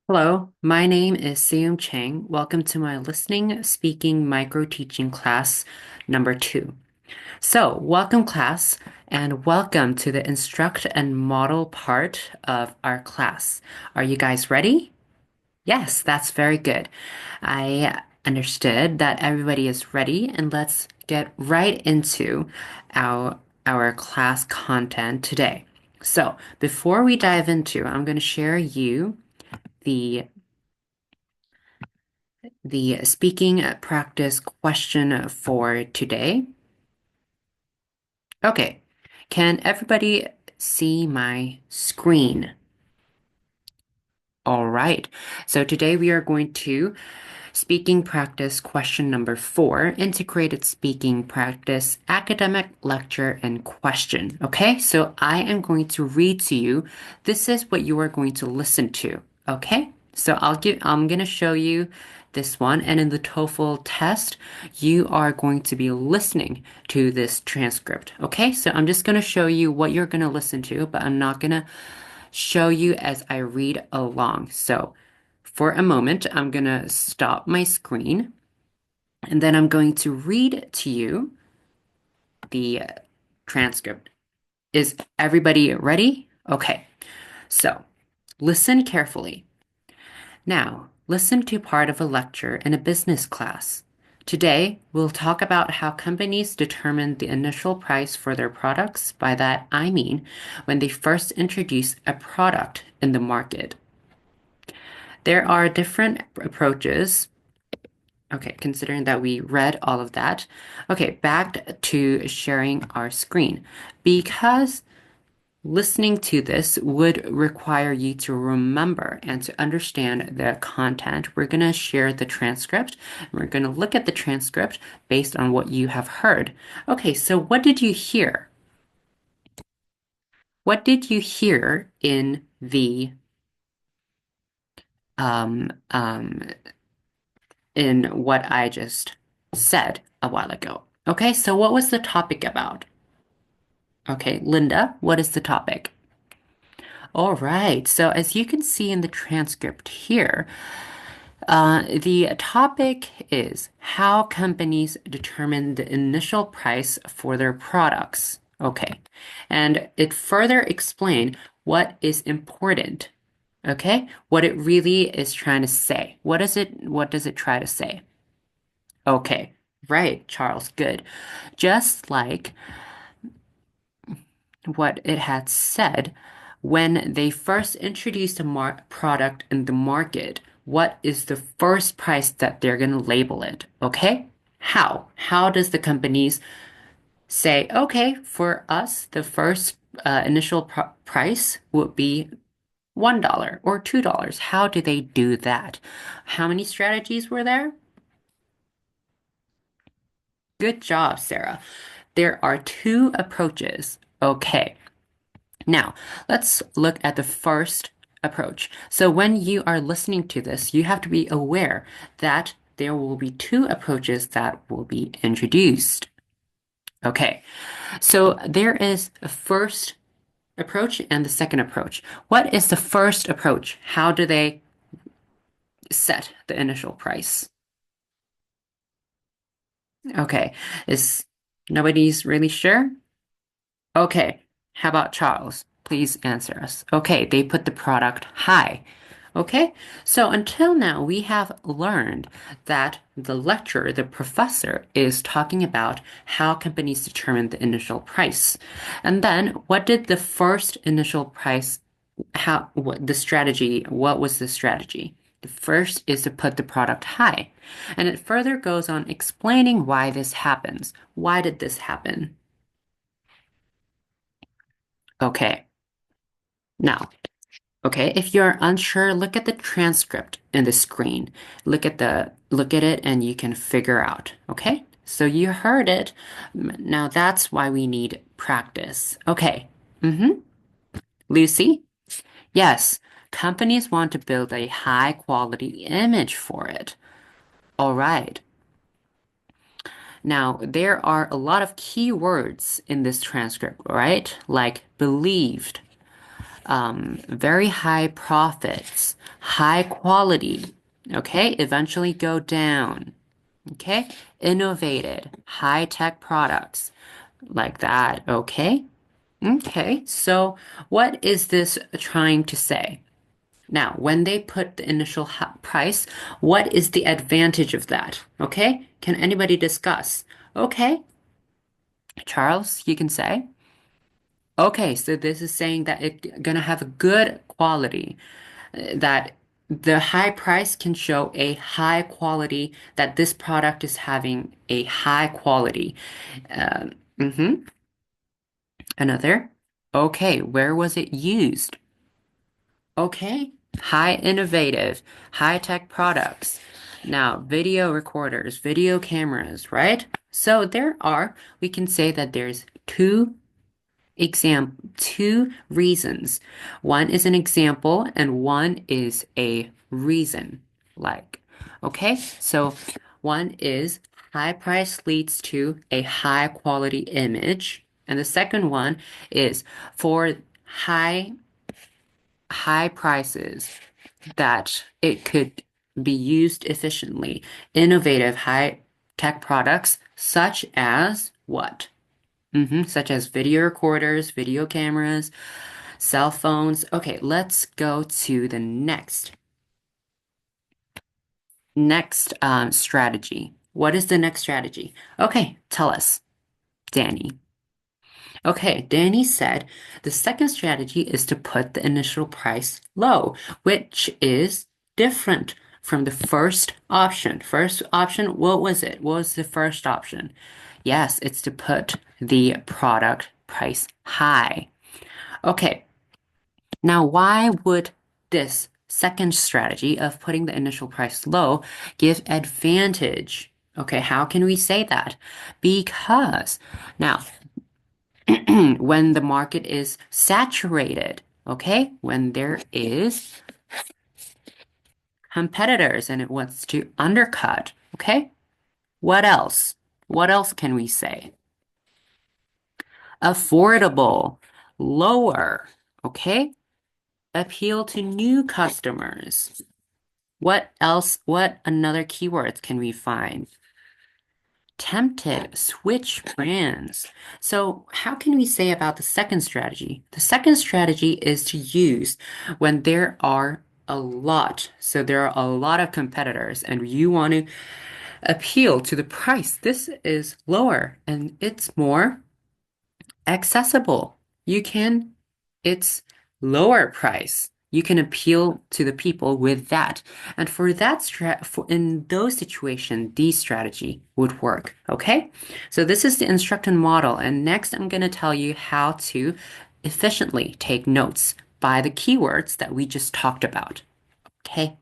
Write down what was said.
Hello, my name is Seung Chang. Welcome to my listening speaking micro teaching class number 2. So, welcome class and welcome to the instruct and model part of our class. Are you guys ready? Yes, that's very good. I understood that everybody is ready and let's get right into our class content today. So, before we dive into, I'm going to share you the the speaking practice question for today. Okay, can everybody see my screen? All right, so today we are going to speaking practice question number 4, integrated speaking practice, academic lecture and question. Okay, so I am going to read to you. This is what you are going to listen to. Okay, so I'm going to show you this one, and in the TOEFL test, you are going to be listening to this transcript. Okay, so I'm just going to show you what you're going to listen to, but I'm not going to show you as I read along. So for a moment, I'm going to stop my screen and then I'm going to read to you the transcript. Is everybody ready? Okay, so listen carefully. Now, listen to part of a lecture in a business class. Today, we'll talk about how companies determine the initial price for their products. By that, I mean when they first introduce a product in the market. There are different approaches. Okay, considering that we read all of that. Okay, back to sharing our screen. Because listening to this would require you to remember and to understand the content, we're going to share the transcript. And we're going to look at the transcript based on what you have heard. Okay, so what did you hear? What did you hear in the um, um, in what I just said a while ago? Okay, so what was the topic about? Okay, Linda, what is the topic? All right, so as you can see in the transcript here, the topic is how companies determine the initial price for their products. Okay, and it further explained what is important. Okay, what it really is trying to say. What does it try to say? Okay, right, Charles, good. Just like what it had said when they first introduced a product in the market. What is the first price that they're going to label it? Okay? How? How does the companies say, okay, for us, the first initial price would be $1 or $2? How do they do that? How many strategies were there? Good job, Sarah. There are two approaches. Okay. Now, let's look at the first approach. So when you are listening to this, you have to be aware that there will be two approaches that will be introduced. Okay, so there is a first approach and the second approach. What is the first approach? How do they set the initial price? Okay, is nobody's really sure? Okay, how about Charles? Please answer us. Okay, they put the product high. Okay, so until now, we have learned that the lecturer, the professor, is talking about how companies determine the initial price. And then what did the first initial price, what the strategy, what was the strategy? The first is to put the product high. And it further goes on explaining why this happens. Why did this happen? Okay, now, okay, if you're unsure, look at the transcript in the screen. Look at it and you can figure out, okay? So you heard it. Now that's why we need practice. Okay. Mm-hmm. Lucy? Yes, companies want to build a high quality image for it. All right. Now, there are a lot of key words in this transcript, right? Like believed, very high profits, high quality, okay, eventually go down, okay, innovated, high-tech products, like that, okay? Okay, so what is this trying to say? Now, when they put the initial price, what is the advantage of that? Okay, can anybody discuss? Okay, Charles, you can say. Okay, so this is saying that it's gonna have a good quality, that the high price can show a high quality, that this product is having a high quality. Uh, mhm. Another. Okay, where was it used? Okay, high innovative, high-tech products. Now, video recorders, video cameras, right? So we can say that there's two reasons. One is an example and one is a reason. Like, okay, so one is high price leads to a high quality image, and the second one is for high prices that it could be used efficiently. Innovative high tech products such as what? Such as video recorders, video cameras, cell phones. Okay, let's go to the next strategy. What is the next strategy? Okay, tell us, Danny. Okay, Danny said the second strategy is to put the initial price low, which is different from the first option. First option, what was it? What was the first option? Yes, it's to put the product price high. Okay, now why would this second strategy of putting the initial price low give advantage? Okay, how can we say that? Because now when the market is saturated, okay? When there is competitors and it wants to undercut, okay? What else? What else can we say? Affordable, lower, okay? Appeal to new customers. What else? What another keywords can we find? Tempted, switch brands. So how can we say about the second strategy? The second strategy is to use when there are a lot. So there are a lot of competitors and you want to appeal to the price. This is lower and it's more accessible. It's lower price. You can appeal to the people with that. And for in those situations, these strategy would work. Okay? So this is the instruction model. And next, I'm going to tell you how to efficiently take notes by the keywords that we just talked about. Okay?